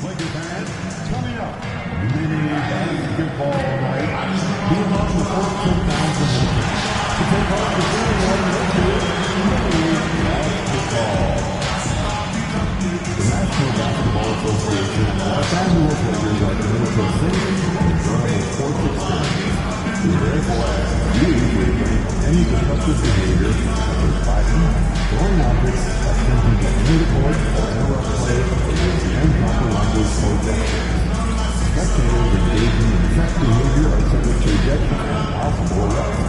Lakers fans, coming up, mini basketball night. Be among the 14,000 to take part in the 31 mini basketball. The National Basketball Association Los Angeles Lakers are committed to a safe and enjoyable sports experience. We therefore ask you to refrain from any disruptive behavior such as fighting, throwing objects, attempting to enter the court, or interrupt play, or improper language or gestures. Spectators engaging in such behavior are subject to ejection and possible arrest.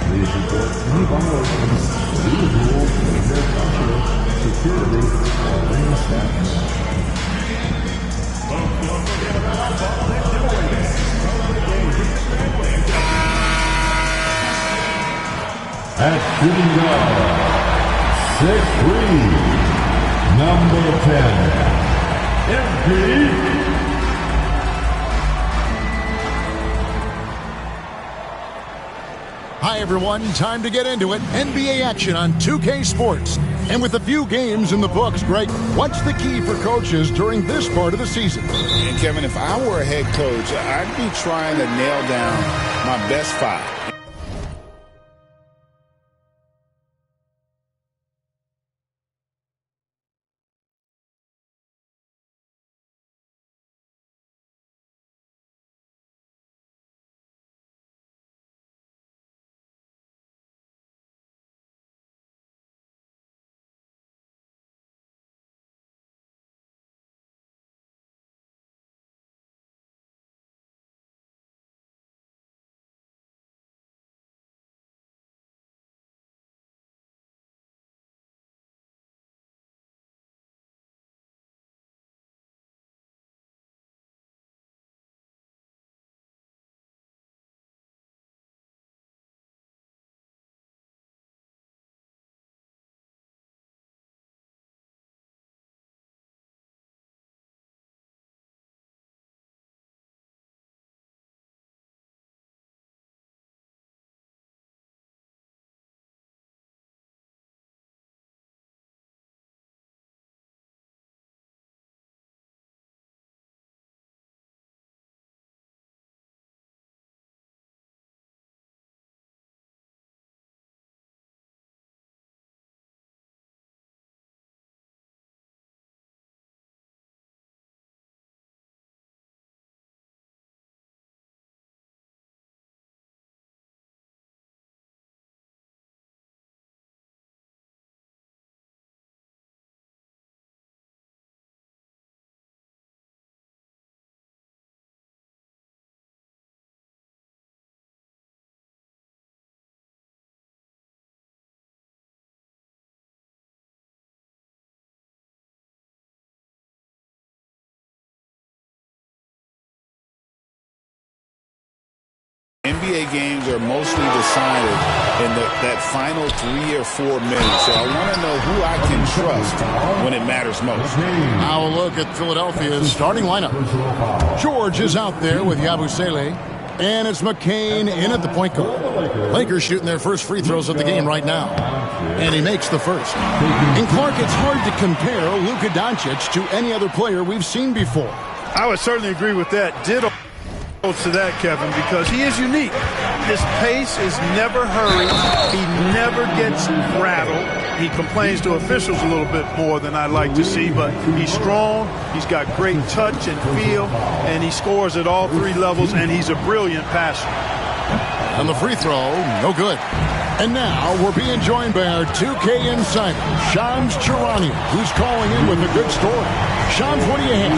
Please report any violations to these rules to the head usher, security, or arena staff member. At shooting guard, 6'3", number 10, MP. Hi, everyone. Time to get into it. NBA action on 2K Sports. And with a few games in the books, Greg, what's the key for coaches during this part of the season? And, Kevin, if I were a head coach, I'd be trying to nail down my best five. NBA games are mostly decided in that final 3 or 4 minutes, so I want to know who I can trust when it matters most. Now a look at Philadelphia's starting lineup. George is out there with Yabusele, and it's McCain in at the point guard. Lakers shooting their first free throws of the game right now, and he makes the first. And Clark, it's hard to compare Luka Doncic to any other player we've seen before. I would certainly agree with that. Ditto to that, Kevin, because he is unique. His pace is never hurried. He never gets rattled. He complains to officials a little bit more than I'd like to see, but he's strong. He's got great touch and feel, and he scores at all 3 levels, and he's a brilliant passer. And the free throw, no good. And now we're being joined by our 2K insider, Shams Charania, who's calling in with a good story. Shams, what do you have?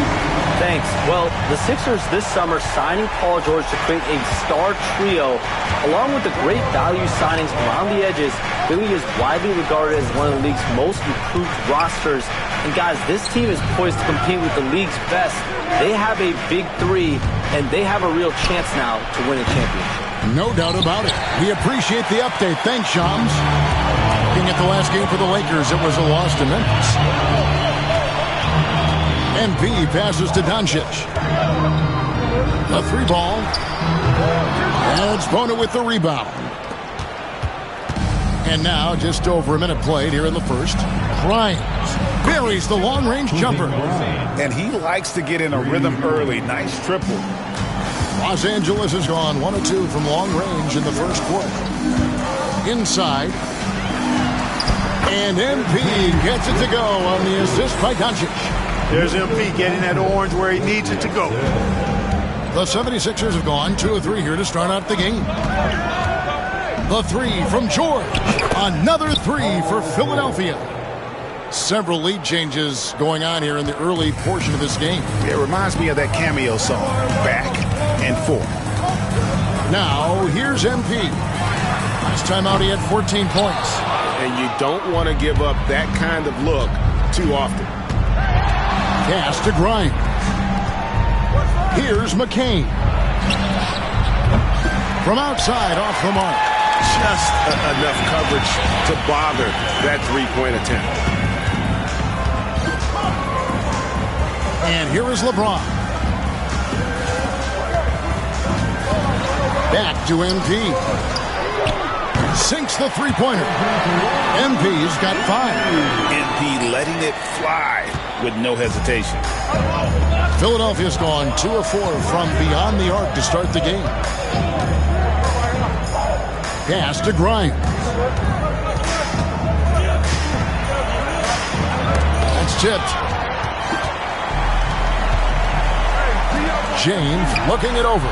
Thanks. Well, the Sixers this summer signing Paul George to create a star trio, along with the great value signings around the edges, Philly is widely regarded as one of the league's most improved rosters. And guys, this team is poised to compete with the league's best. They have a big 3, and they have a real chance now to win a championship. No doubt about it. We appreciate the update. Thanks, Shams. Looking at the last game for the Lakers, it was a loss to Memphis. MP passes to Doncic. A 3 ball. And it's Bona with the rebound. And now just over a minute played here in the first. Bryant buries the long-range jumper. And he likes to get in a rhythm early. Nice triple. Los Angeles has gone 1 of 2 from long range in the first quarter. Inside. And MP gets it to go on the assist by Doncic. There's MP getting that orange where he needs it to go. The 76ers have gone 2 of 3 here to start out the game. The three from George. Another three for Philadelphia. Several lead changes going on here in the early portion of this game. It reminds me of that Cameo song, Back and Forth. Now, here's MP. Last time out, he had 14 points. And you don't want to give up that kind of look too often. Pass to Grimes. Here's McCain. From outside, off the mark. Just enough coverage to bother that three-point attempt. And here is LeBron. Back to MP. Sinks the three-pointer. MP's got 5. MP letting it fly with no hesitation. Philadelphia's gone 2 of 4 from beyond the arc to start the game. Pass to Grimes. That's tipped. James looking it over.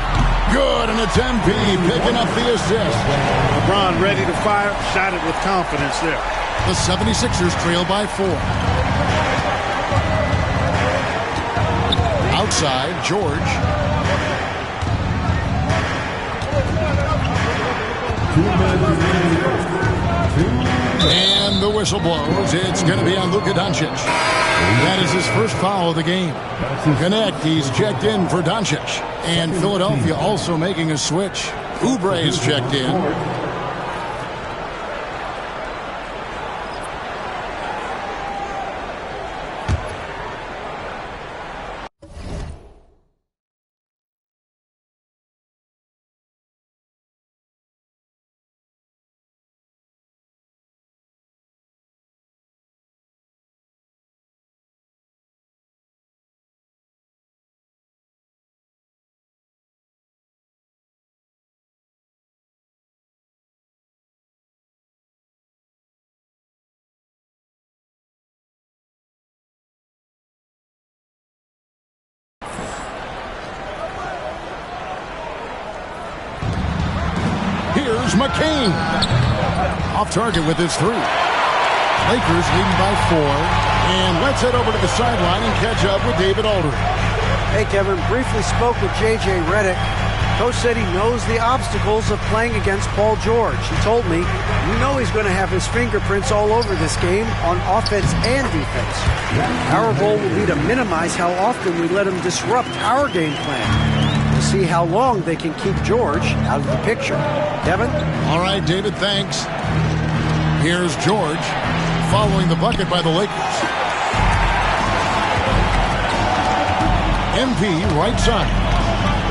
Good, and it's MP picking up the assist. LeBron ready to fire, shot it with confidence there. The 76ers trail by 4. Outside, George. And the whistle blows. It's going to be on Luka Doncic. That is his first foul of the game. Connect, he's checked in for Doncic. And Philadelphia also making a switch. Oubre is checked in. Here's McCain. Off target with his 3. Lakers leading by 4. And let's head over to the sideline and catch up with David Aldridge. Hey, Kevin. Briefly spoke with J.J. Redick. Coach said he knows the obstacles of playing against Paul George. He told me, "We know he's going to have his fingerprints all over this game on offense and defense. Our goal will be to minimize how often we let him disrupt our game plan. We'll see how long they can keep George out of the picture." Kevin? All right, David, thanks. Here's George following the bucket by the Lakers. MP right side.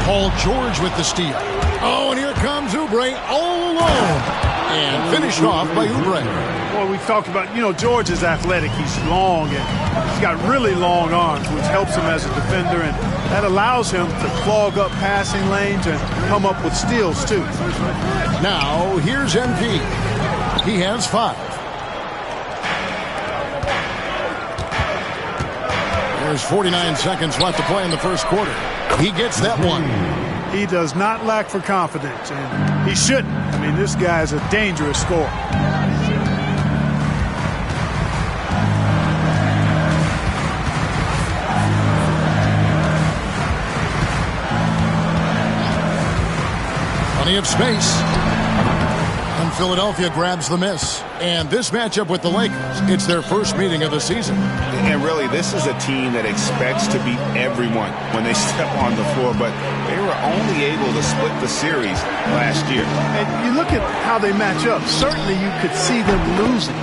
Paul George with the steal. Oh, and here comes Oubre all alone. And finished off by Oubre. Well, we talked about, George is athletic. He's long, and he's got really long arms, which helps him as a defender, and that allows him to clog up passing lanes and come up with steals, too. Now, here's MP. He has 5. There's 49 seconds left to play in the first quarter. He gets that one. He does not lack for confidence, and he shouldn't. I mean, this guy is a dangerous scorer. Plenty of space. And Philadelphia grabs the miss. And this matchup with the Lakers, it's their first meeting of the season. And really, this is a team that expects to beat everyone when they step on the floor, but they were only able to split the series last year. And you look at how they match up. Certainly you could see them losing,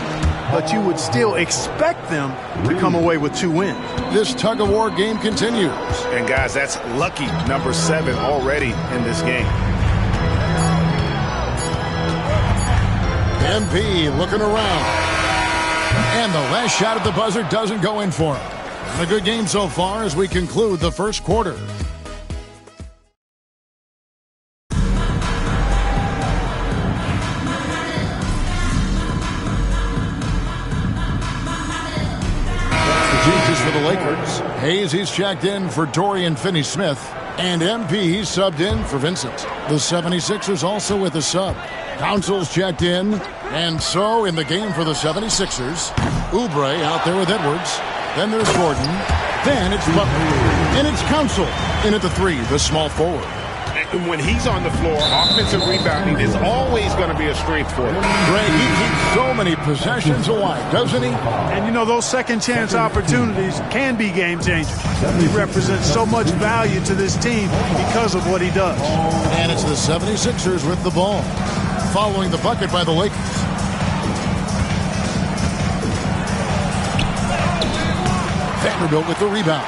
but you would still expect them to come away with 2 wins. This tug-of-war game continues. And guys, that's lucky number 7 already in this game. MP looking around. And the last shot at the buzzer doesn't go in for him. And a good game so far as we conclude the first quarter. Jesus for the Lakers. Hayes, he's checked in for Dorian Finney-Smith. And MP, he's subbed in for Vincent. The 76ers also with a sub. Council's checked in. And so in the game for the 76ers, Oubre out there with Edwards. Then there's Gordon. Then it's Butler. And it's Council in at the 3, the small forward. And when he's on the floor, offensive rebounding is always going to be a strength for him. Greg, he keeps so many possessions alive, doesn't he? And, you know, those second-chance opportunities can be game-changers. He represents so much value to this team because of what he does. And it's the 76ers with the ball, following the bucket by the Lakers. Vanderbilt with the rebound.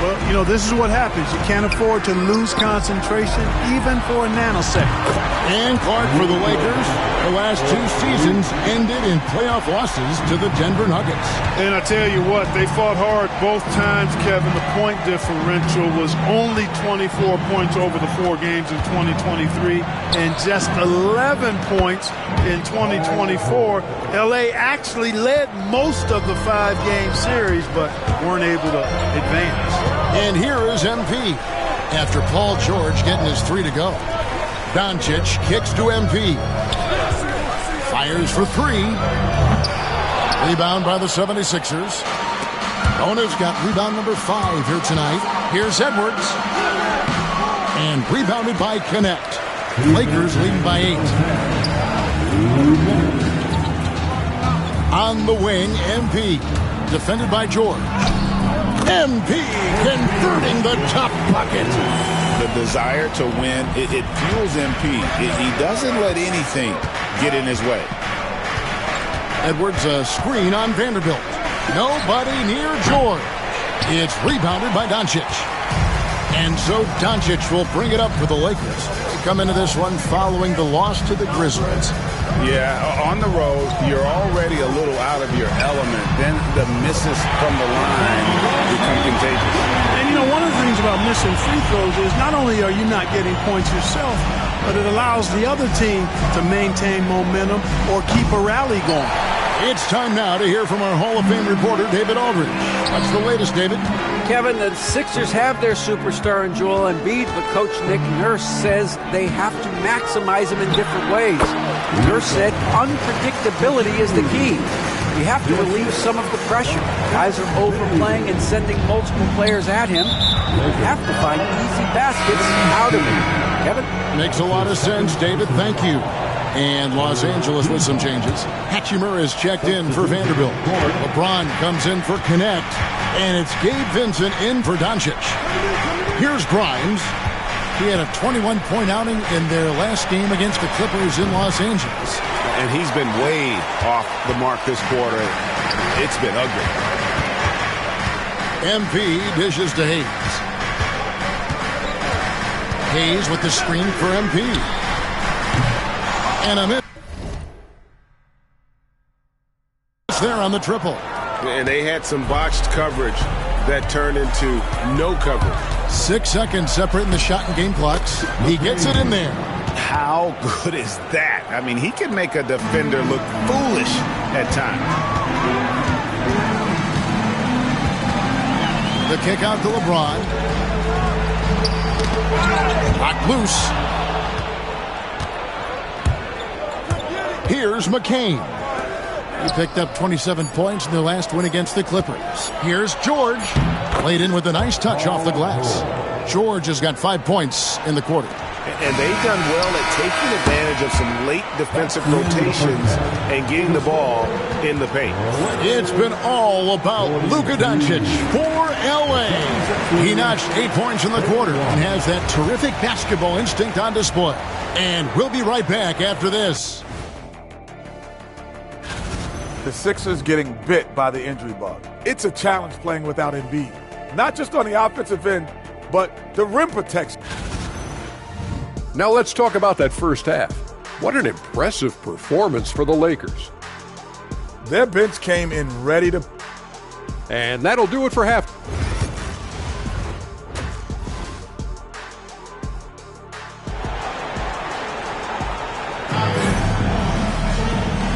Well, you know, this is what happens. You can't afford to lose concentration even for a nanosecond. And Clark for the Lakers. The last 2 seasons ended in playoff losses to the Denver Nuggets. And I tell you what, they fought hard both times, Kevin. The point differential was only 24 points over the 4 games in 2023 and just 11 points in 2024. LA actually led most of the 5-game series, but weren't able to advance. And here is MP. After Paul George getting his 3 to go. Doncic kicks to MP. Fires for 3. Rebound by the 76ers. Bona's got rebound number 5 here tonight. Here's Edwards. And rebounded by Connect. Lakers leading by 8. On the wing, MP. Defended by George. MP converting the top bucket. The desire to win, it fuels MP. He doesn't let anything get in his way. Edwards, a screen on Vanderbilt. Nobody near George. It's rebounded by Doncic. And so Doncic will bring it up for the Lakers. They come into this one following the loss to the Grizzlies. Yeah, on the road, you're already a little out of your element. Then the misses from the line become contagious. And, you know, one of the things about missing free throws is not only are you not getting points yourself, but it allows the other team to maintain momentum or keep a rally going. It's time now to hear from our Hall of Fame reporter, David Aldridge. What's the latest, David? Kevin, the Sixers have their superstar in Joel Embiid, but Coach Nick Nurse says they have to maximize him in different ways. Nurse said unpredictability is the key. You have to relieve some of the pressure. Guys are overplaying and sending multiple players at him. You have to find easy baskets out of him. Kevin? Makes a lot of sense, David. Thank you. And Los Angeles with some changes. Hachimura is checked in for Vanderbilt. LeBron comes in for Connect. And it's Gabe Vincent in for Doncic. Here's Grimes. He had a 21-point outing in their last game against the Clippers in Los Angeles. And he's been way off the mark this quarter. It's been ugly. MP dishes to Hayes. Hayes with the screen for MP. And a miss there on the triple. And they had some botched coverage that turned into no coverage. 6 seconds separating the shot and game clocks. He gets it in there. How good is that? I mean, he can make a defender look foolish at times. The kick out to LeBron. Locked loose. Here's McCain. He picked up 27 points in their last win against the Clippers. Here's George. Laid in with a nice touch off the glass. George has got 5 points in the quarter. And they've done well at taking advantage of some late defensive rotations and getting the ball in the paint. It's been all about Luka Doncic for LA. He notched 8 points in the quarter and has that terrific basketball instinct on display. And we'll be right back after this. The Sixers getting bit by the injury bug. It's a challenge playing without Embiid. Not just on the offensive end, but the rim protection. Now let's talk about that first half. What an impressive performance for the Lakers. Their bench came in ready to. And that'll do it for half.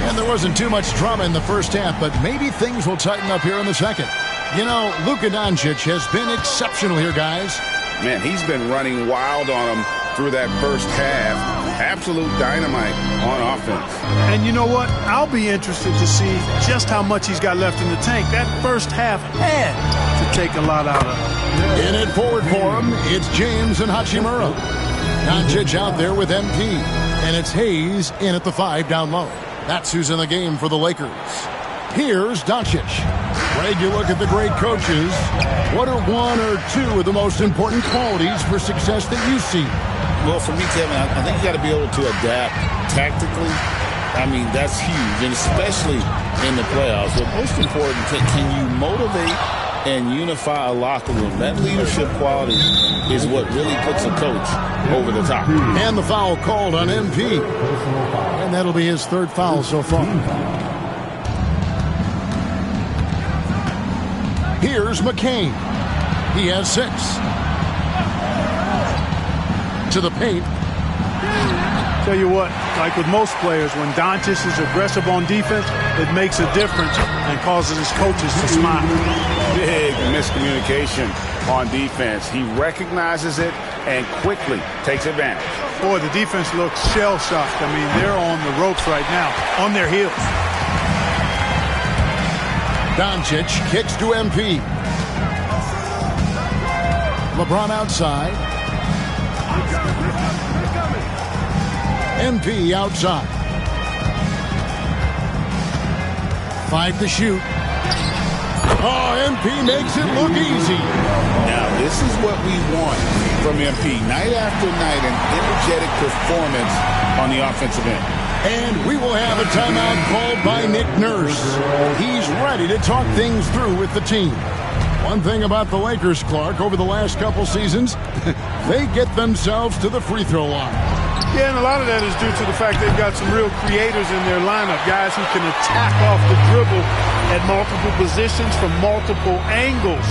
And there wasn't too much drama in the first half, but maybe things will tighten up here in the second. You know, Luka Doncic has been exceptional here, guys. Man, he's been running wild on them through that first half. Absolute dynamite on offense. And you know what? I'll be interested to see just how much he's got left in the tank. That first half had to take a lot out of him. In it forward for him, it's James and Hachimura. Doncic out there with MP. And it's Hayes in at the 5 down low. That's who's in the game for the Lakers. Here's Doncic. Greg, you look at the great coaches. What are one or two of the most important qualities for success that you see? Well, for me, Kevin, I think you got to be able to adapt tactically. I mean, that's huge, and especially in the playoffs. But most important, can you motivate and unify a locker room? That leadership quality is what really puts a coach over the top. And the foul called on MP. And that'll be his 3rd foul so far. Here's McCain. He has 6. To the paint. Tell you what, like with most players, when Doncic is aggressive on defense, it makes a difference and causes his coaches to smile. Big miscommunication on defense. He recognizes it and quickly takes advantage. Boy, the defense looks shell-shocked. I mean, they're on the ropes right now, on their heels. Doncic kicks to MP. LeBron outside. MP outside. 5 to shoot. Oh, MP makes it look easy. Now, this is what we want from MP. Night after night, an energetic performance on the offensive end. And we will have a timeout called by Nick Nurse. He's ready to talk things through with the team. One thing about the Lakers, Clark, over the last couple seasons, they get themselves to the free throw line. Yeah, and a lot of that is due to the fact they've got some real creators in their lineup, guys who can attack off the dribble at multiple positions from multiple angles,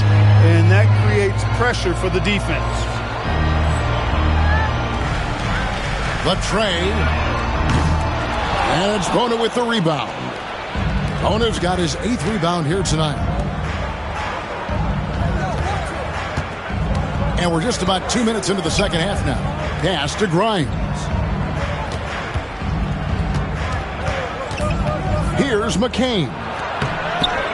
and that creates pressure for the defense. The tray. And it's Bona with the rebound. Bona's got his 8th rebound here tonight. And we're just about 2 minutes into the second half now. Pass to Grimes. Here's McCain.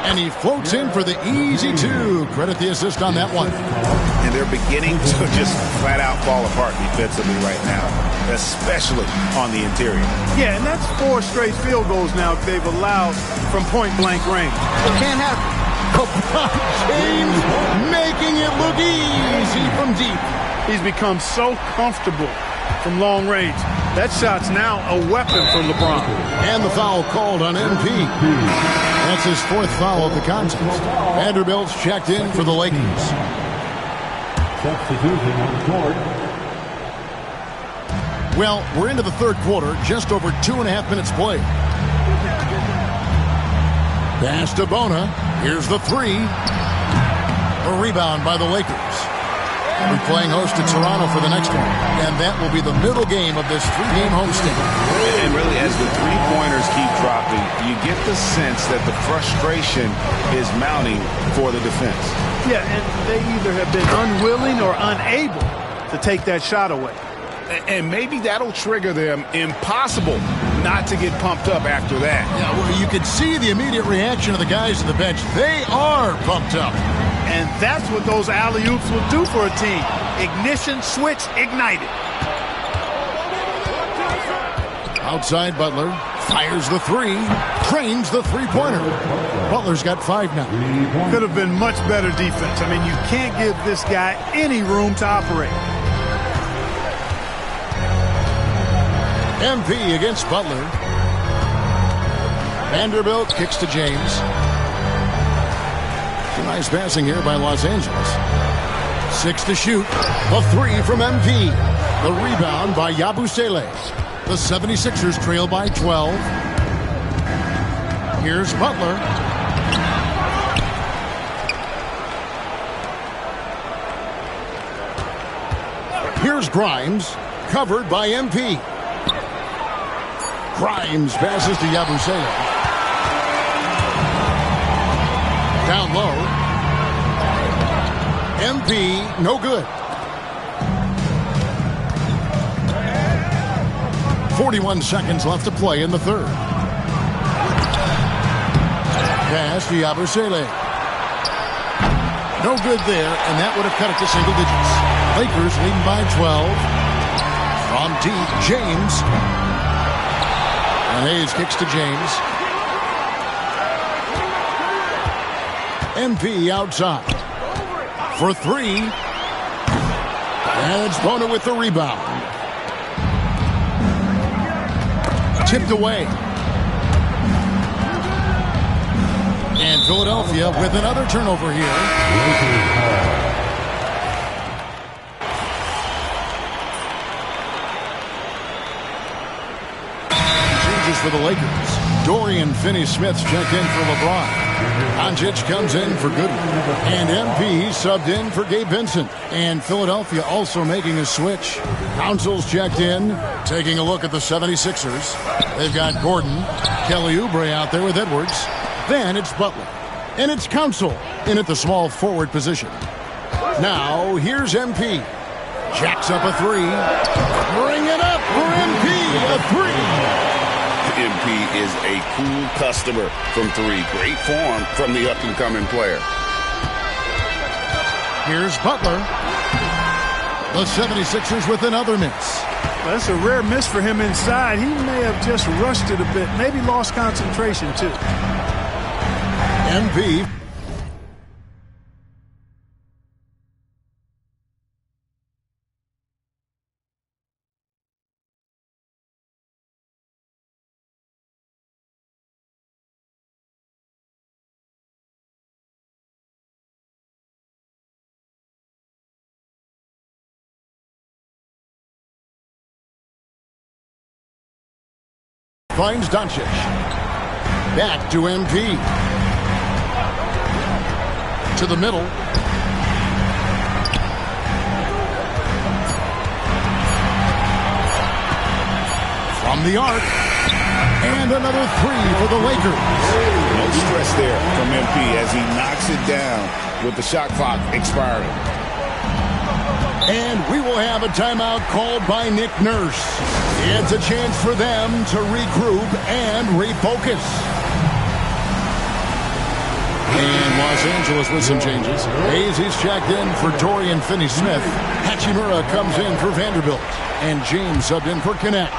And he floats in for the easy 2. Credit the assist on that one. And they're beginning to just flat out fall apart defensively right now, especially on the interior. Yeah, and that's 4 straight field goals now they've allowed from point-blank range. It can't happen. LeBron James making it look easy from deep. He's become so comfortable from long range. That shot's now a weapon for LeBron. And the foul called on MP. That's his 4th foul of the contest. Vanderbilt's checked in for the Lakers. Substitution on the court. Well, we're into the 3rd quarter, just over 2.5 minutes played. Pass to Bona. Here's the 3. A rebound by the Lakers. We're playing host to Toronto for the next one. And that will be the middle game of this 3-game homestand. And really, as the three-pointers keep dropping, you get the sense that the frustration is mounting for the defense. Yeah, and they either have been unwilling or unable to take that shot away. And maybe that'll trigger them. Impossible not to get pumped up after that. Yeah, well, you could see the immediate reaction of the guys on the bench. They are pumped up. And that's what those alley-oops will do for a team. Ignition switch ignited. Outside Butler. Fires the 3. Trains the 3-pointer. Butler's got 5 now. Could have been much better defense. I mean, you can't give this guy any room to operate. MP against Butler. Vanderbilt kicks to James. Nice passing here by Los Angeles. 6 to shoot. A 3 from MP. The rebound by Yabusele. The 76ers trail by 12. Here's Butler. Here's Grimes, covered by MP. Grimes passes to Yabusele. Down low. MP, no good. 41 seconds left to play in the third. Pass to Yabusele. No good there, and that would have cut it to single digits. Lakers leading by 12. From deep, James. And Hayes kicks to James. MP outside. For three. And it's Bona with the rebound. Tipped away. And Philadelphia with another turnover here. Changes for the Lakers. Dorian Finney-Smith's checked in for LeBron. Doncic comes in for Goodwin. And MP subbed in for Gabe Vincent. And Philadelphia also making a switch. Council's checked in. Taking a look at the 76ers. They've got Gordon, Kelly Oubre out there with Edwards. Then it's Butler. And it's Council in at the small forward position. Now, here's MP. Jacks up a three. Bring it up for MP. A three. MP is a cool customer from three. Great form from the up-and-coming player. Here's Butler. The 76ers with another miss. Well, that's a rare miss for him inside. He may have just rushed it a bit. Maybe lost concentration, too. MP. Finds Doncic. Back to MP. To the middle. From the arc. And another three for the Lakers. No stress there from MP as he knocks it down with the shot clock expiring. And we will have a timeout called by Nick Nurse. It's a chance for them to regroup and refocus. And Los Angeles with some changes. Hayes is checked in for Dorian Finney-Smith. Hachimura comes in for Vanderbilt. And James subbed in for Connect.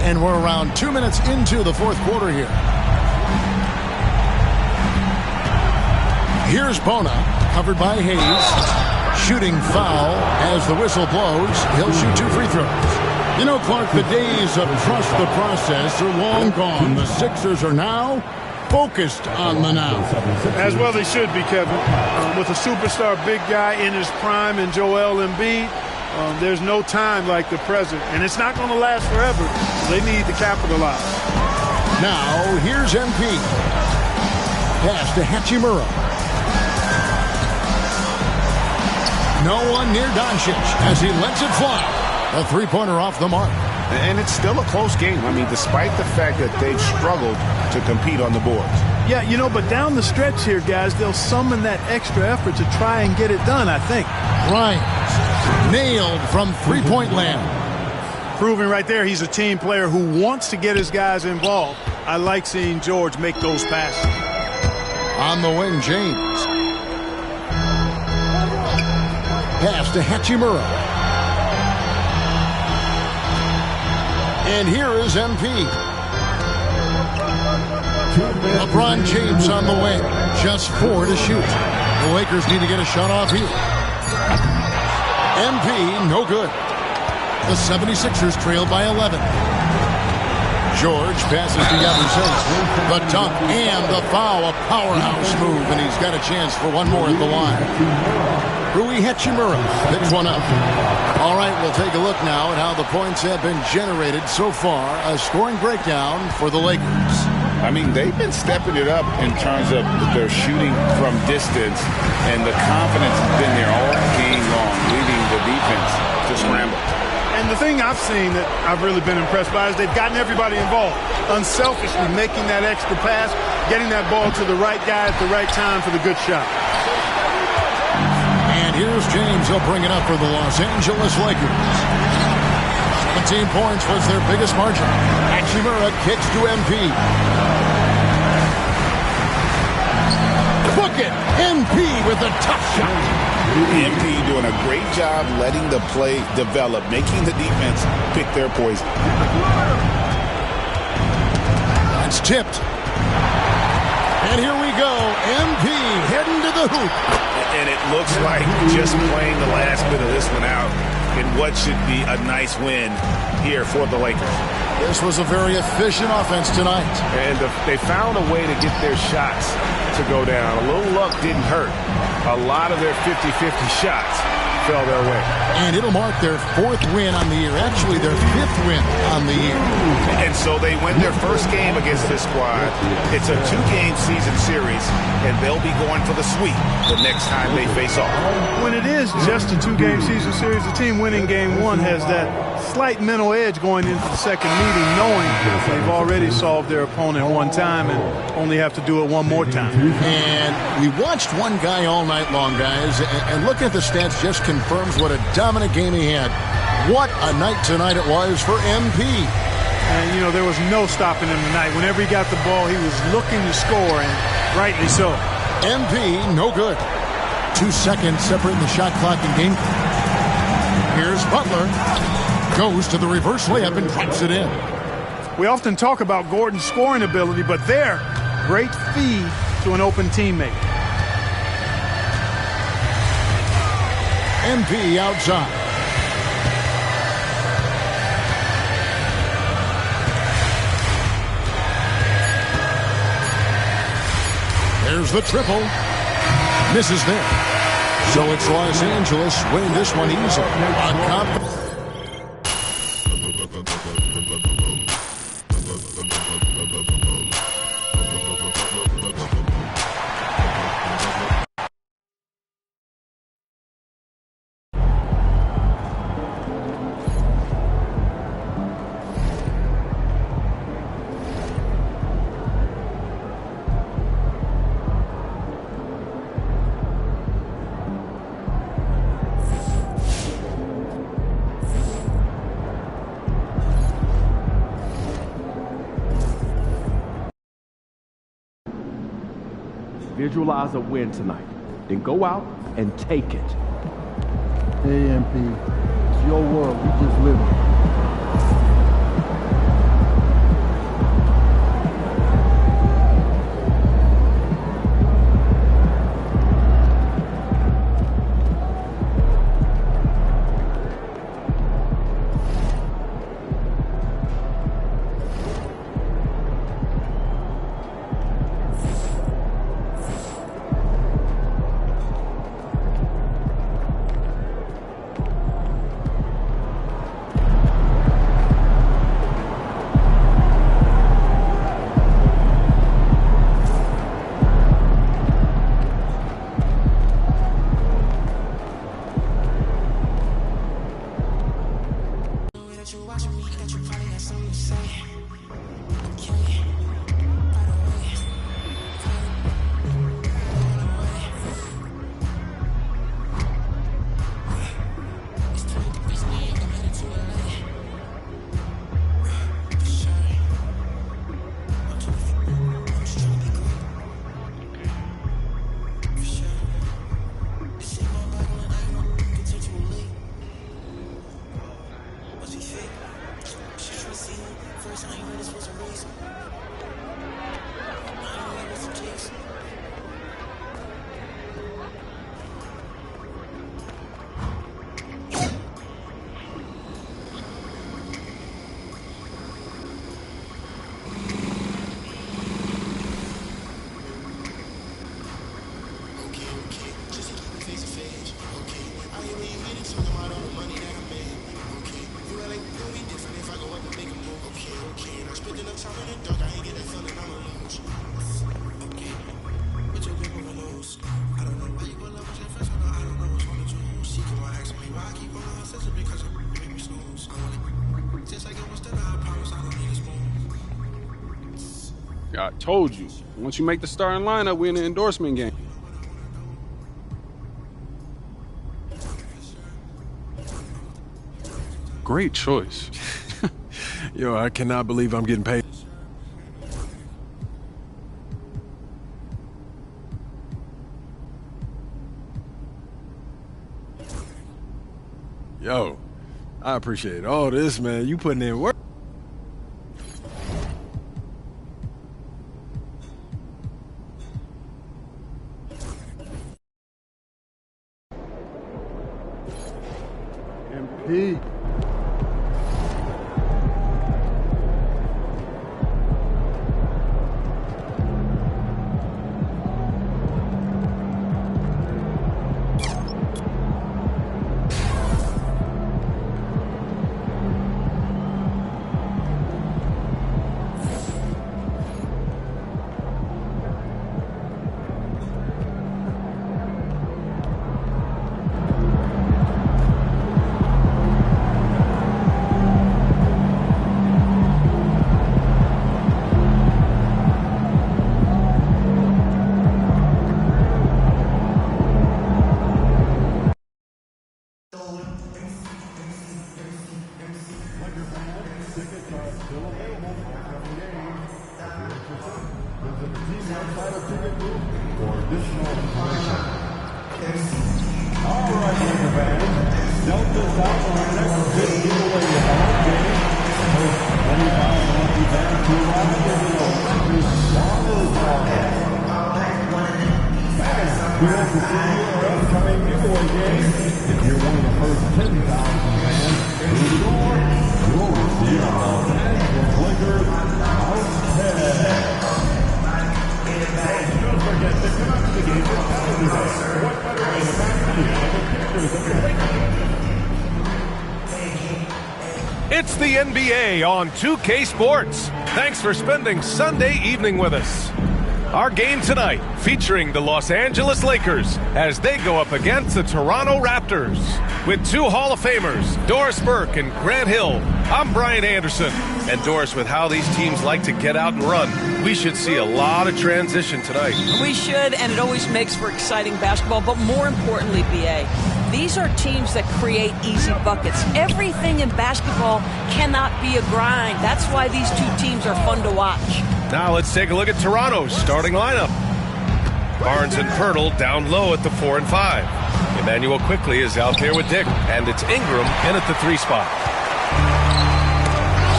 And we're around 2 minutes into the fourth quarter here. Here's Bona, covered by Hayes. Shooting foul as the whistle blows. He'll shoot 2 free throws. You know, Clark, the days of trust the process are long gone. The Sixers are now focused on the now. As well they should be, Kevin. With a superstar big guy in his prime in Joel Embiid, there's no time like the present. And it's not going to last forever. They need to capitalize. Now, here's MP. Pass to Hachimura. No one near Doncic as he lets it fly. A three-pointer off the mark. And it's still a close game. I mean, despite the fact that they've struggled to compete on the boards. Yeah, you know, but down the stretch here, guys, they'll summon that extra effort to try and get it done, I think. Grimes nailed from three-point land. Proving right there he's a team player who wants to get his guys involved. I like seeing George make those passes. On the wing, James. Pass to Hachimura. And here is MP. LeBron James on the wing. Just 4 to shoot. The Lakers need to get a shot off here. MP, no good. The 76ers trail by 11. George passes to Yabusele. The dunk and the foul. A powerhouse move, and he's got a chance for one more at the line. Rui Hachimura picks one up. All right, we'll take a look now at how the points have been generated so far. A scoring breakdown for the Lakers. I mean, they've been stepping it up in terms of their shooting from distance, and the confidence has been there all game long, leading the defense to scramble. And the thing I've seen that I've really been impressed by is they've gotten everybody involved, unselfishly making that extra pass, getting that ball to the right guy at the right time for the good shot. And here's James. He'll bring it up for the Los Angeles Lakers. 17 points was their biggest margin. Hachimura kicks to MP. Book it! MP with a tough shot. MP doing a great job letting the play develop, making the defense pick their poison. That's tipped. And here we go. MP heading to the hoop. And it looks like just playing the last bit of this one out in what should be a nice win here for the Lakers. This was a very efficient offense tonight. And they found a way to get their shots to go down. A little luck didn't hurt. A lot of their 50-50 shots fell their way. And it'll mark their 4th win on the year. Actually, their 5th win on the year. And so they win their first game against this squad. It's a 2-game season series, and they'll be going for the sweep the next time they face off. When it is just a 2-game season series, the team winning game 1 has that slight mental edge going into the second meeting, knowing they've already solved their opponent one time and only have to do it one more time. And we watched one guy all night long, guys, and looking at the stats just confirms what a dominant game he had. What a night tonight it was for MP. And, you know, there was no stopping him tonight. Whenever he got the ball, he was looking to score, and rightly so. MP, no good. 2 seconds separating the shot clock and game. Here's Butler. Goes to the reverse layup and drops it in. We often talk about Gordon's scoring ability, but there, great feed to an open teammate. MP outside. There's the triple. Misses there. So it's Los Angeles winning this one easily. On confidence. Visualize a win tonight. Then go out and take it. Hey, MP. It's your world. We just live it. I told you. Once you make the starting lineup, we're in the endorsement game. Great choice. Yo, I cannot believe I'm getting paid. Yo, I appreciate all this, man. You putting in work. MP. It's the NBA on 2K Sports. Thanks for spending Sunday evening with us. Our game tonight featuring the Los Angeles Lakers as they go up against the Toronto Raptors. With two Hall of Famers, Doris Burke and Grant Hill, I'm Brian Anderson. And Doris, with how these teams like to get out and run, we should see a lot of transition tonight. We should, and it always makes for exciting basketball. But more importantly, B.A., these are teams that create easy buckets. Everything in basketball cannot be a grind. That's why these two teams are fun to watch. Now let's take a look at Toronto's starting lineup. Barnes and Pirtle down low at the 4 and 5. Emmanuel quickly is out there with Dick, and it's Ingram in at the 3 spot.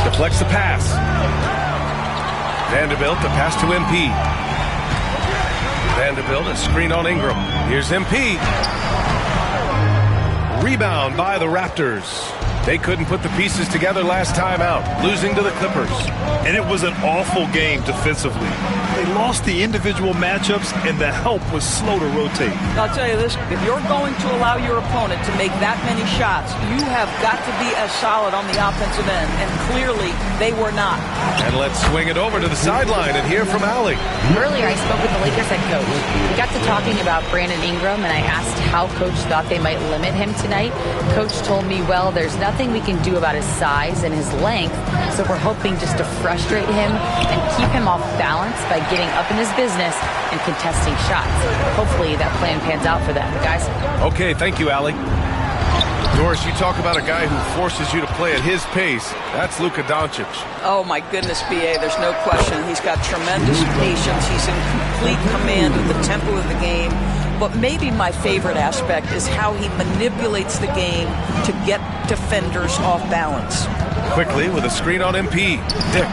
Deflects the pass. Vanderbilt, the pass to MP. Vanderbilt, a screen on Ingram. Here's MP. Rebound by the Raptors. They couldn't put the pieces together last time out, losing to the Clippers. And it was an awful game defensively. They lost the individual matchups, and the help was slow to rotate. I'll tell you this, if you're going to allow your opponent to make that many shots, you have got to be as solid on the offensive end, and clearly they were not. And let's swing it over to the sideline and hear from Allie. Earlier, I spoke with the Lakers head coach. We got to talking about Brandon Ingram, and I asked how coach thought they might limit him tonight. Coach told me, well, there's nothing we can do about his size and his length, so we're hoping just to frustrate him and keep him off balance by getting up in his business and contesting shots. Hopefully that plan pans out for them, guys. Okay, thank you, Allie. Doris, you talk about a guy who forces you to play at his pace. That's Luka Doncic. Oh, my goodness, B.A., there's no question. He's got tremendous patience. He's in complete command of the tempo of the game. But maybe my favorite aspect is how he manipulates the game to get defenders off balance. Quickly with a screen on MP. Dick.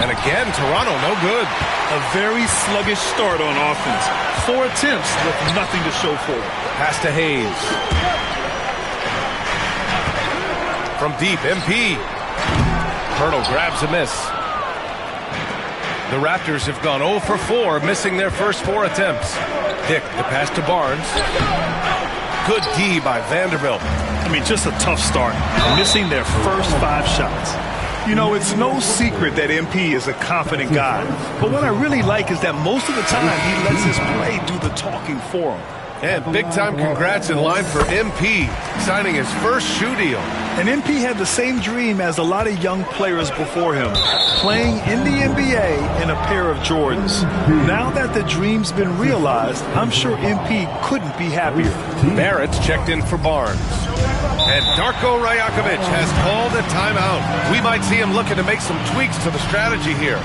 And again, Toronto, no good. A very sluggish start on offense. 4 attempts with nothing to show for it. Pass to Hayes. From deep, MP. Pirtle grabs a miss. The Raptors have gone 0 for 4, missing their first 4 attempts. Dick, the pass to Barnes. Good D by Vanderbilt. I mean, just a tough start, missing their first 5 shots. You know, it's no secret that MP is a confident guy. But what I really like is that most of the time he lets his play do the talking for him. And big-time congrats in line for MP, signing his first shoe deal. And MP had the same dream as a lot of young players before him, playing in the NBA in a pair of Jordans. Now that the dream's been realized, I'm sure MP couldn't be happier. Barrett's checked in for Barnes. And Darko Rajakovic has called a timeout. We might see him looking to make some tweaks to the strategy here.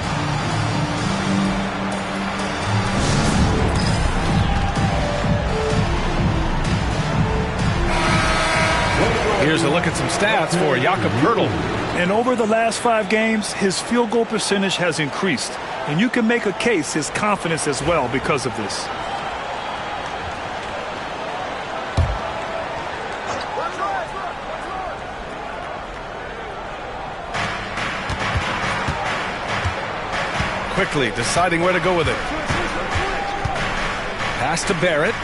Here's a look at some stats for Jakob Poeltl. And over the last 5 games, his field goal percentage has increased. And you can make a case his confidence as well because of this. Quickly deciding where to go with it. Pass to Barrett.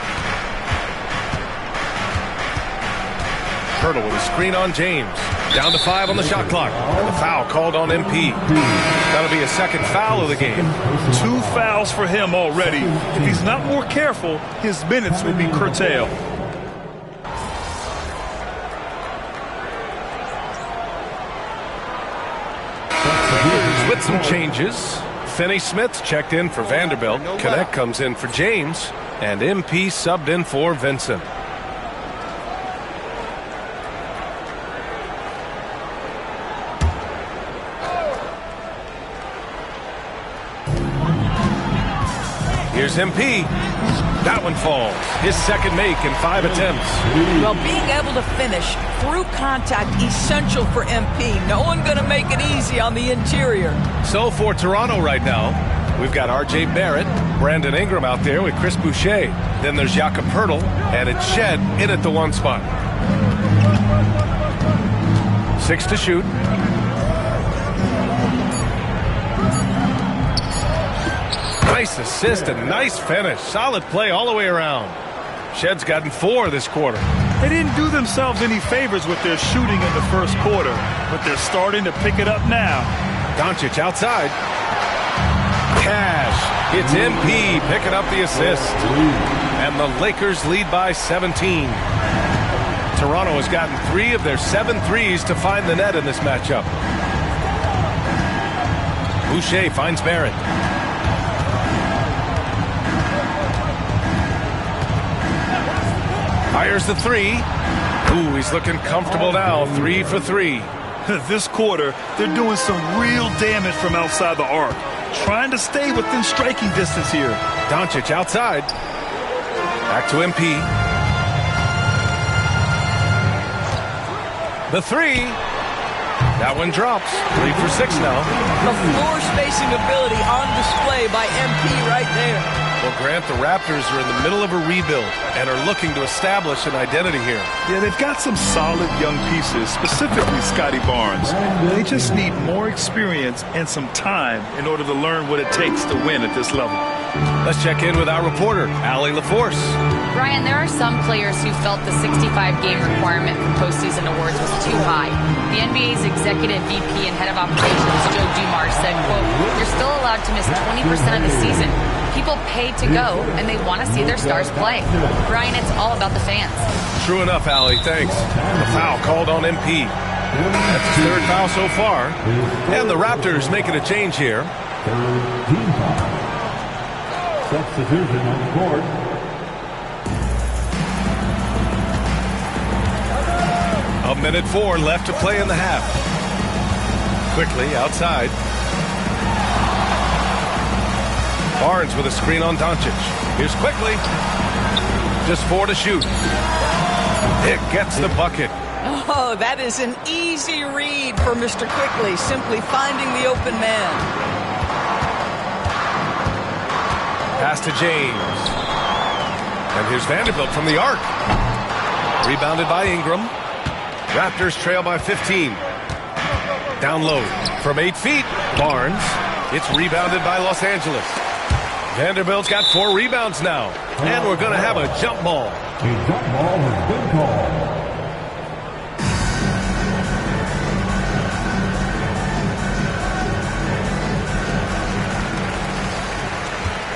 Poeltl with a screen on James. Down to 5 on the shot clock. And the foul called on MP. That'll be a second foul of the game. 2 fouls for him already. If he's not more careful, his minutes will be curtailed. With some changes. Finney Smith's checked in for Vanderbilt. Connect comes in for James. And MP subbed in for Vincent. Here's MP. That one falls. His second make in 5 attempts. Well, being able to finish through contact, essential for MP. No one going to make it easy on the interior. So for Toronto right now, we've got R.J. Barrett, Brandon Ingram out there with Chris Boucher. Then there's Jakob Poeltl, and it's Shed in at the 1 spot. 6 to shoot. Nice assist and nice finish. Solid play all the way around. Shed's gotten 4 this quarter. They didn't do themselves any favors with their shooting in the first quarter, but they're starting to pick it up now. Doncic outside. Cash. It's MP picking up the assist. And the Lakers lead by 17. Toronto has gotten 3 of their 7 threes to find the net in this matchup. Boucher finds Barrett. Fires the 3. Ooh, he's looking comfortable now. 3 for 3. This quarter, they're doing some real damage from outside the arc. Trying to stay within striking distance here. Doncic outside. Back to MP. The 3. That one drops. 3 for 6 now. The floor spacing ability on display by MP right there. Well, Grant, the Raptors are in the middle of a rebuild and are looking to establish an identity here. Yeah, they've got some solid young pieces, specifically Scotty Barnes. They just need more experience and some time in order to learn what it takes to win at this level. Let's check in with our reporter, Allie LaForce. Ryan, there are some players who felt the 65-game requirement for postseason awards was too high. The NBA's executive VP and head of operations, Joe Dumars, said, quote, "You're still allowed to miss 20% of the season. People pay to go, and they want to see their stars play." Ryan, it's all about the fans. True enough, Allie. Thanks. The foul called on MP. That's the 3rd foul so far. And the Raptors making a change here. Team foul. Substitution on the court. A minute 4 left to play in the half. Quickly outside. Barnes with a screen on Doncic. Here's Quickly. Just 4 to shoot. It gets the bucket. Oh, that is an easy read for Mr. Quickly, simply finding the open man. Pass to James. And here's Vanderbilt from the arc. Rebounded by Ingram. Raptors trail by 15. Down low from 8 feet. Barnes. It's rebounded by Los Angeles. Vanderbilt's got 4 rebounds now. And we're going to have a jump ball. A jump ball has been called.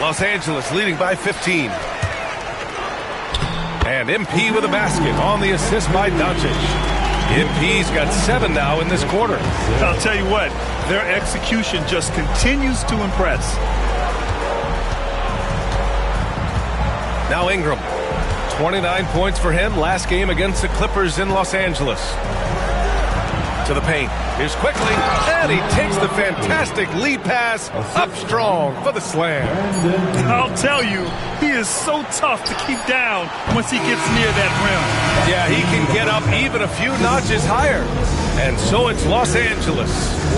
Los Angeles leading by 15. And MP with a basket on the assist by Doncic. MP's got 7 now in this quarter. I'll tell you what, their execution just continues to impress. Now Ingram. 29 points for him last game against the Clippers in Los Angeles. To the paint. Here's quickly, and he takes the fantastic lead pass up strong for the slam. I'll tell you, he is so tough to keep down once he gets near that rim. Yeah, he can get up even a few notches higher. And so it's Los Angeles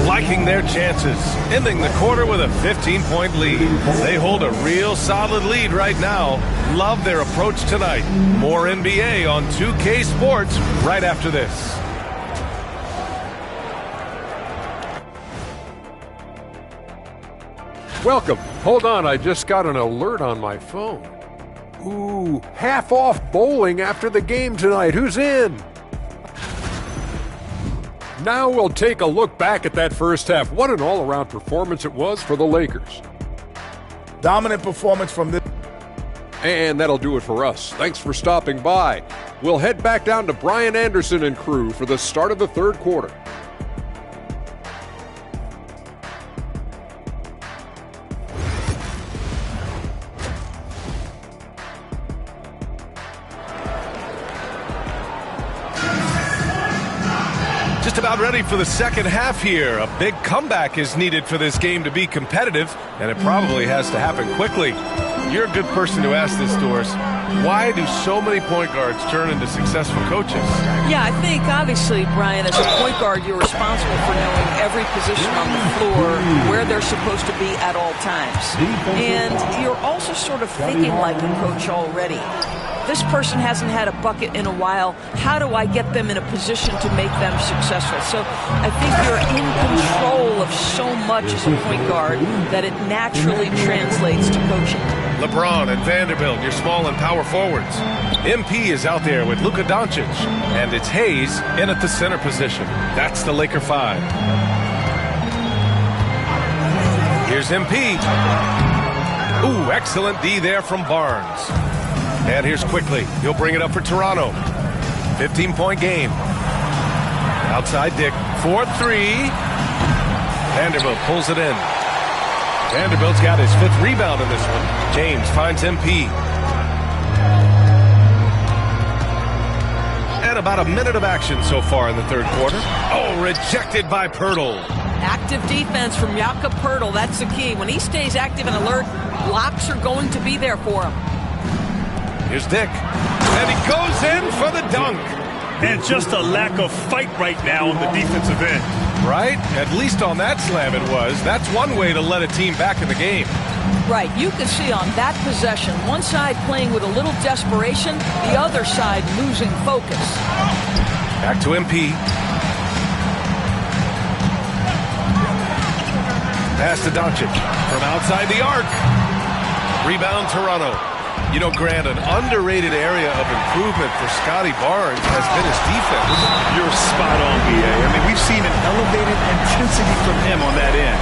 liking their chances, ending the quarter with a 15-point lead. They hold a real solid lead right now. Love their approach tonight. More NBA on 2K Sports right after this. Welcome. Hold on, I just got an alert on my phone. Ooh, half off bowling after the game tonight. Who's in? Now we'll take a look back at that first half. What an all-around performance it was for the Lakers. Dominant performance from this. And that'll do it for us. Thanks for stopping by. We'll head back down to Brian Anderson and crew for the start of the third quarter. Just about ready for the second half here. A big comeback is needed for this game to be competitive, and it probably has to happen quickly. You're a good person to ask this, Doris. Why do so many point guards turn into successful coaches? Yeah, I think, obviously, Brian, as a point guard, you're responsible for knowing every position on the floor, where they're supposed to be at all times. And you're also sort of thinking like a coach already. This person hasn't had a bucket in a while. How do I get them in a position to make them successful? So I think you're in control of so much as a point guard that it naturally translates to coaching. LeBron and Vanderbilt, your small and power forwards. MP is out there with Luka Doncic, and it's Hayes in at the center position. That's the Laker 5. Here's MP. Ooh, excellent D there from Barnes. And here's quickly. He'll bring it up for Toronto. 15-point game. Outside Dick. 4-3. Vanderbilt pulls it in. Vanderbilt's got his 5th rebound in this one. James finds MP. And about a minute of action so far in the third quarter. Oh, rejected by Poeltl. Active defense from Jakob Poeltl. That's the key. When he stays active and alert, blocks are going to be there for him. Here's Dick. And he goes in for the dunk. And just a lack of fight right now on the defensive end. Right? At least on that slam it was. That's one way to let a team back in the game. Right. You can see on that possession, one side playing with a little desperation, the other side losing focus. Back to MP. Pass to Doncic from outside the arc. Rebound Toronto. You know, Grant, an underrated area of improvement for Scotty Barnes has been his defense. You're spot on, B.A. I mean, we've seen an elevated intensity from him on that end.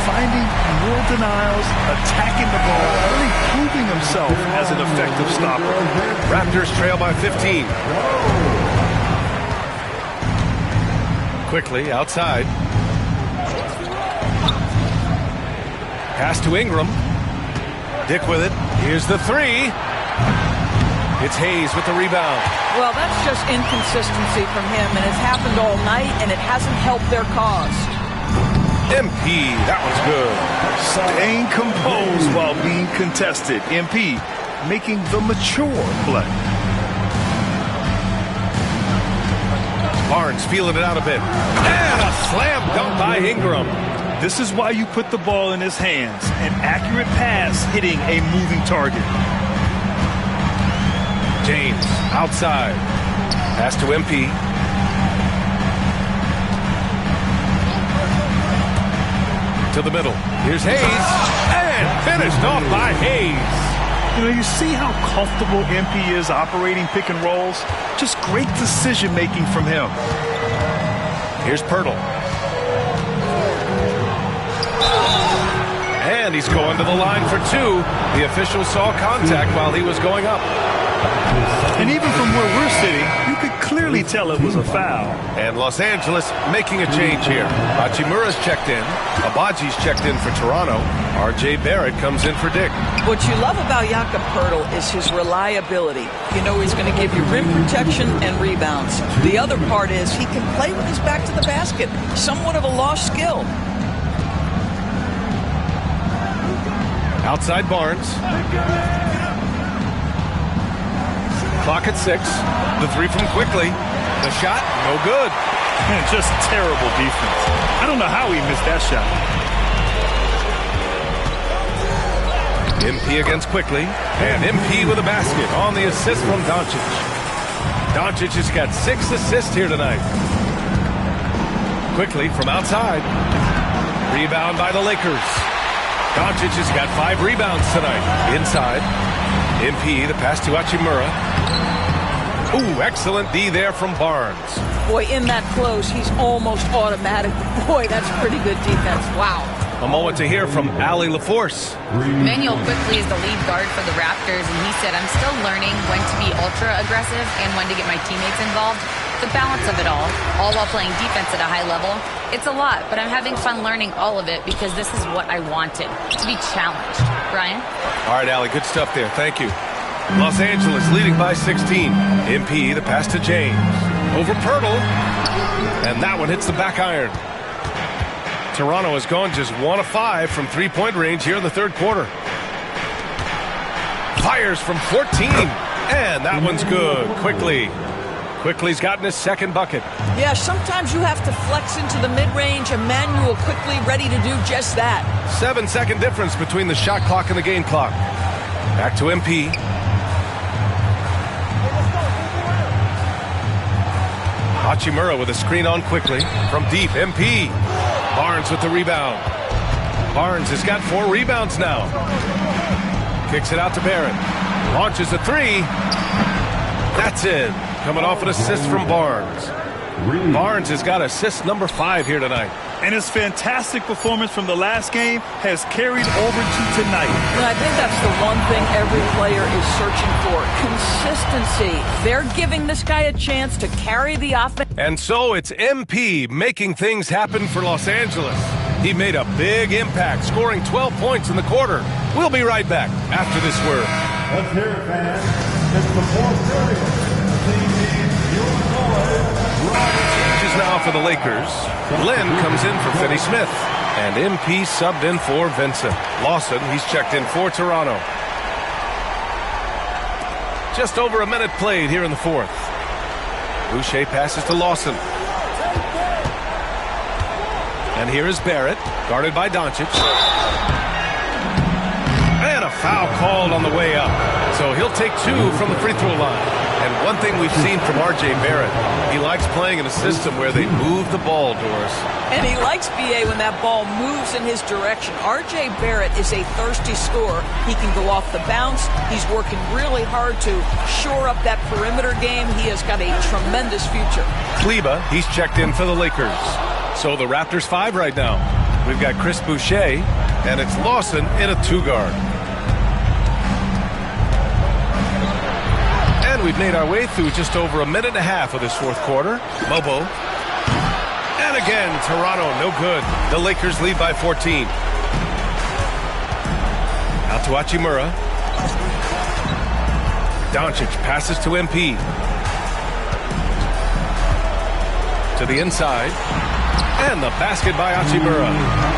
Finding more denials, attacking the ball, really proving himself as an effective stopper. Raptors trail by 15. Quickly, outside. Pass to Ingram. Dick with it. Here's the 3. It's Hayes with the rebound. Well, that's just inconsistency from him, and it's happened all night, and it hasn't helped their cause. MP, that was good. Staying composed while being contested. MP making the mature play. Barnes feeling it out a bit. And a slam dunk by Ingram. This is why you put the ball in his hands. An accurate pass hitting a moving target. James outside. Pass to MP. To the middle. Here's Hayes. And finished off by Hayes. You know, you see how comfortable MP is operating pick and rolls? Just great decision making from him. Here's Poeltl. And he's going to the line for 2. The official saw contact while he was going up. And even from where we're sitting, you could clearly tell it was a foul. And Los Angeles making a change here. Hachimura's checked in. Abaji's checked in for Toronto. R.J. Barrett comes in for Dick. What you love about Jakob Poeltl is his reliability. You know he's going to give you rim protection and rebounds. The other part is he can play with his back to the basket. Somewhat of a lost skill. Outside Barnes. Clock at 6. The three from Quickly. The shot, no good. Man, just terrible defense. I don't know how he missed that shot. MP against Quickly. And MP with a basket on the assist from Doncic. Doncic has got 6 assists here tonight. Quickly from outside. Rebound by the Lakers. Doncic has got 5 rebounds tonight. Inside. MP, the pass to Hachimura. Ooh, excellent D there from Barnes. Boy, in that close, he's almost automatic. Boy, that's pretty good defense. Wow. A moment to hear from Allie LaForce. Manuel Quickly is the lead guard for the Raptors, and he said, I'm still learning when to be ultra aggressive and when to get my teammates involved. The balance of it all while playing defense at a high level. It's a lot, but I'm having fun learning all of it because this is what I wanted, to be challenged. Brian? All right, Allie, good stuff there. Thank you. Los Angeles leading by 16. MP, the pass to James. Over Poeltl. And that one hits the back iron. Toronto has gone just 1 of 5 from three-point range here in the third quarter. Fires from 14. And that one's good. Quickly's gotten his second bucket. Yeah, sometimes you have to flex into the mid-range. Emmanuel Quickly ready to do just that. 7-second difference between the shot clock and the game clock. Back to MP. Hachimura with a screen on Quickly. From deep, MP. Barnes with the rebound. Barnes has got 4 rebounds now. Kicks it out to Barrett. Launches a 3. That's in. Coming off an assist from Barnes. Barnes has got assist number 5 here tonight. And his fantastic performance from the last game has carried over to tonight. And I think that's the one thing every player is searching for. Consistency. They're giving this guy a chance to carry the offense. And so it's MP making things happen for Los Angeles. He made a big impact, scoring 12 points in the quarter. We'll be right back after this word. Let's hear it, fans. It's the fourth period. Changes now for the Lakers. Glenn comes in for Finney Smith. And MP subbed in for Vincent. Lawson, he's checked in for Toronto. Just over a minute played here in the fourth. Boucher passes to Lawson. And here is Barrett, guarded by Doncic. And a foul called on the way up. So he'll take 2 from the free throw line. And one thing we've seen from R.J. Barrett, he likes playing in a system where they move the ball, Doris. And he likes B.A. when that ball moves in his direction. R.J. Barrett is a thirsty scorer. He can go off the bounce. He's working really hard to shore up that perimeter game. He has got a tremendous future. Kleba, he's checked in for the Lakers. So the Raptors 5 right now. We've got Chris Boucher, and it's Lawson in a 2-guard. And we've made our way through just over a minute and a half of this fourth quarter. Mobo. And again, Toronto, no good. The Lakers lead by 14. Out to Hachimura. Doncic passes to MP. To the inside. And the basket by Hachimura.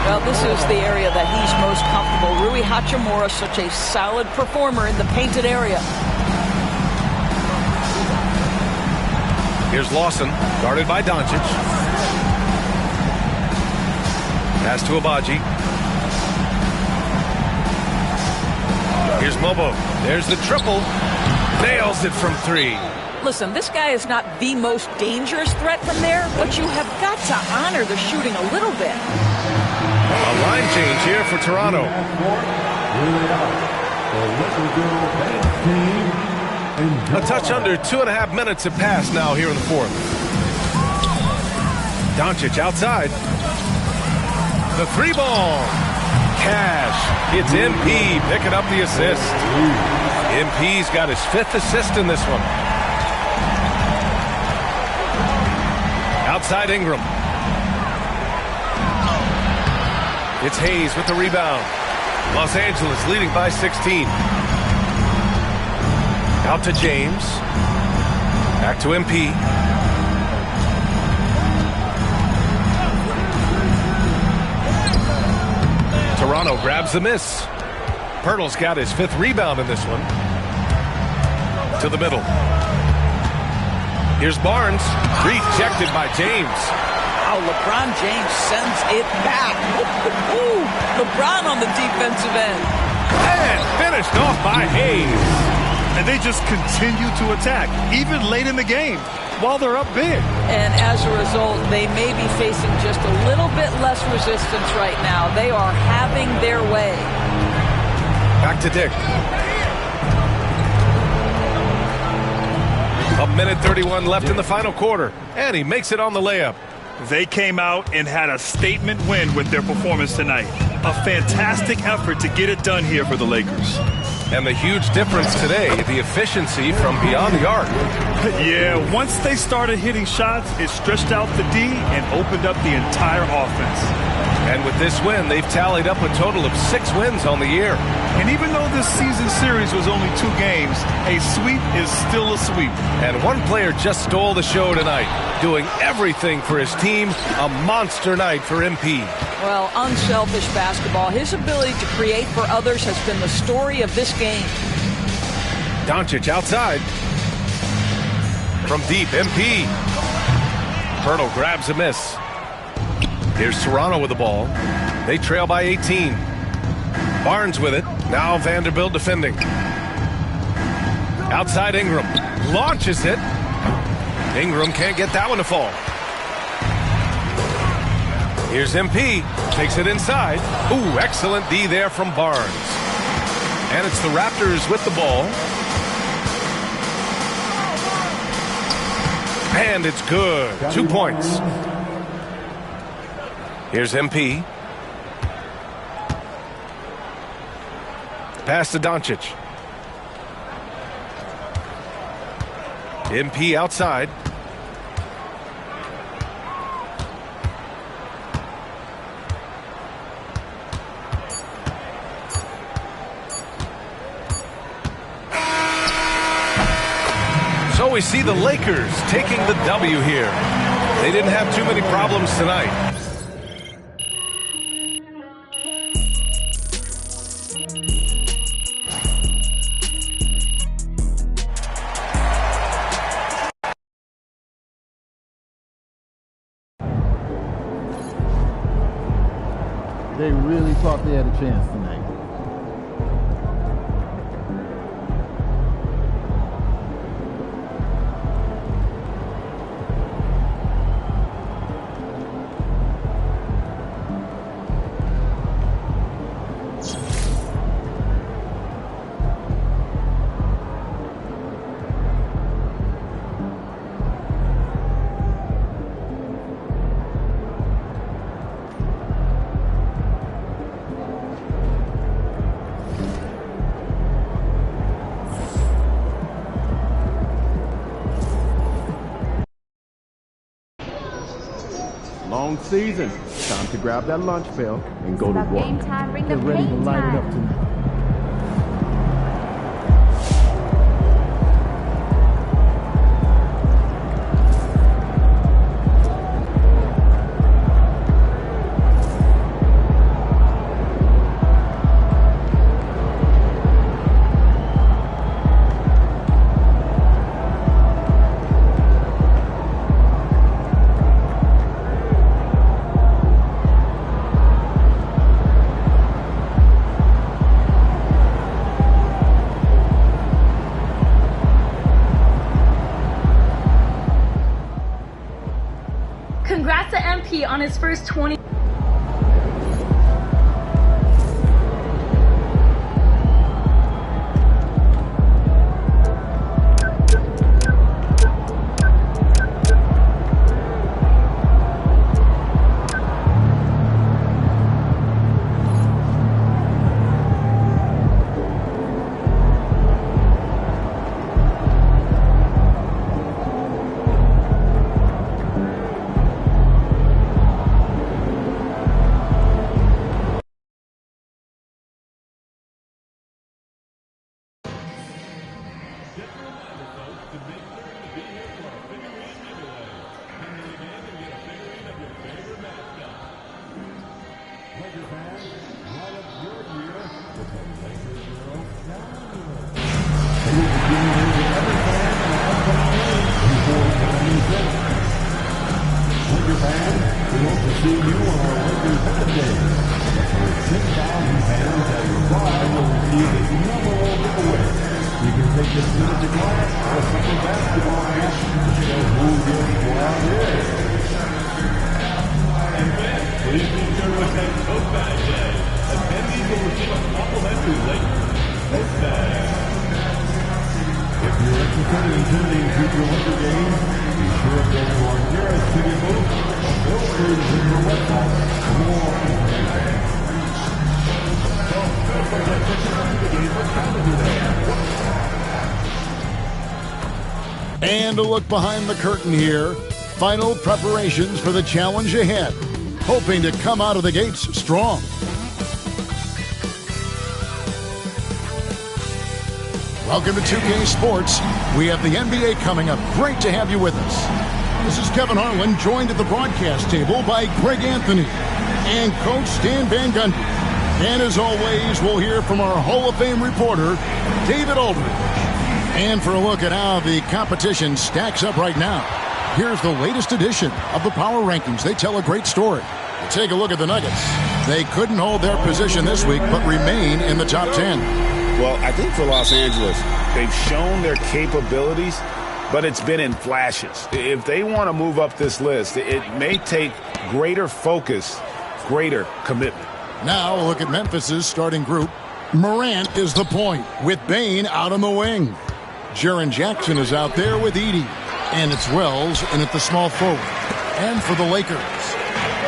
Well, this is the area that he's most comfortable. Rui Hachimura, such a solid performer in the painted area. Here's Lawson, guarded by Doncic. Pass to Abaji. Here's Mobo. There's the triple. Nails it from 3. Listen, this guy is not the most dangerous threat from there, but you have got to honor the shooting a little bit. A line change here for Toronto. A touch under 2.5 minutes have passed now here in the fourth. Doncic outside. The 3-ball. Cash. It's MP picking up the assist. MP's got his 5th assist in this one. Outside Ingram. It's Hayes with the rebound. Los Angeles leading by 16. Out to James. Back to MP. Toronto grabs the miss. Pirtle's got his 5th rebound in this one. To the middle. Here's Barnes. Rejected by James. Oh, LeBron James sends it back. Ooh, LeBron on the defensive end. And finished off by Hayes. And they just continue to attack, even late in the game, while they're up big. And as a result, they may be facing just a little bit less resistance right now. They are having their way. Back to Dick. A minute 31 left in the final quarter. And he makes it on the layup. They came out and had a statement win with their performance tonight. A fantastic effort to get it done here for the Lakers. And the huge difference today, the efficiency from beyond the arc. Yeah, once they started hitting shots, it stretched out the D and opened up the entire offense. And with this win, they've tallied up a total of 6 wins on the year. And even though this season series was only 2 games, a sweep is still a sweep. And one player just stole the show tonight, doing everything for his team. A monster night for MP. Well, unselfish basketball. His ability to create for others has been the story of this game. Doncic outside. From deep, MP. Pirtle grabs a miss. Here's Toronto with the ball. They trail by 18. Barnes with it. Now Vanderbilt defending. Outside Ingram. Launches it. Ingram can't get that one to fall. Here's MP. Takes it inside. Ooh, excellent D there from Barnes. And it's the Raptors with the ball. And it's good. 2 points. Here's MP. Pass to Doncic. MP outside. So we see the Lakers taking the W here. They didn't have too many problems tonight. They really thought they had a chance tonight. Long season. Time to grab that lunch bell and go to work. Game time, bring the Get ready to paint light it up time. tonight. Congrats to MP on his first 20. And a look behind the curtain here. Final preparations for the challenge ahead. Hoping to come out of the gates strong. Welcome to 2K Sports. We have the NBA coming up. Great to have you with us. This is Kevin Harlan, joined at the broadcast table by Greg Anthony and Coach Stan Van Gundy. And as always, we'll hear from our Hall of Fame reporter, David Aldridge. And for a look at how the competition stacks up right now, here's the latest edition of the Power Rankings. They tell a great story. Take a look at the Nuggets. They couldn't hold their position this week, but remain in the top 10. Well, I think for Los Angeles, they've shown their capabilities, but it's been in flashes. If they want to move up this list, it may take greater focus, greater commitment. Now a look at Memphis's starting group. Morant is the point, with Bane out on the wing. Jaren Jackson is out there with Edey. And it's Wells in at the small forward. And for the Lakers,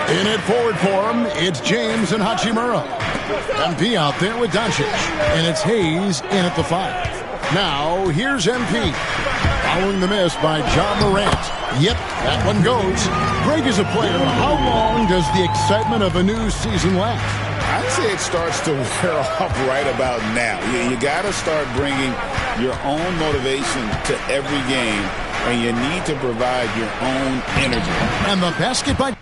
in at forward form, it's James and Hachimura. MP out there with Doncic. And it's Hayes in at the 5. Now, here's MP. Following the miss by John Morant. Yep, that one goes. Greg is a player. How long does the excitement of a new season last? I'd say it starts to wear off right about now. You got to start bringing your own motivation to every game, and you need to provide your own energy. And the basket by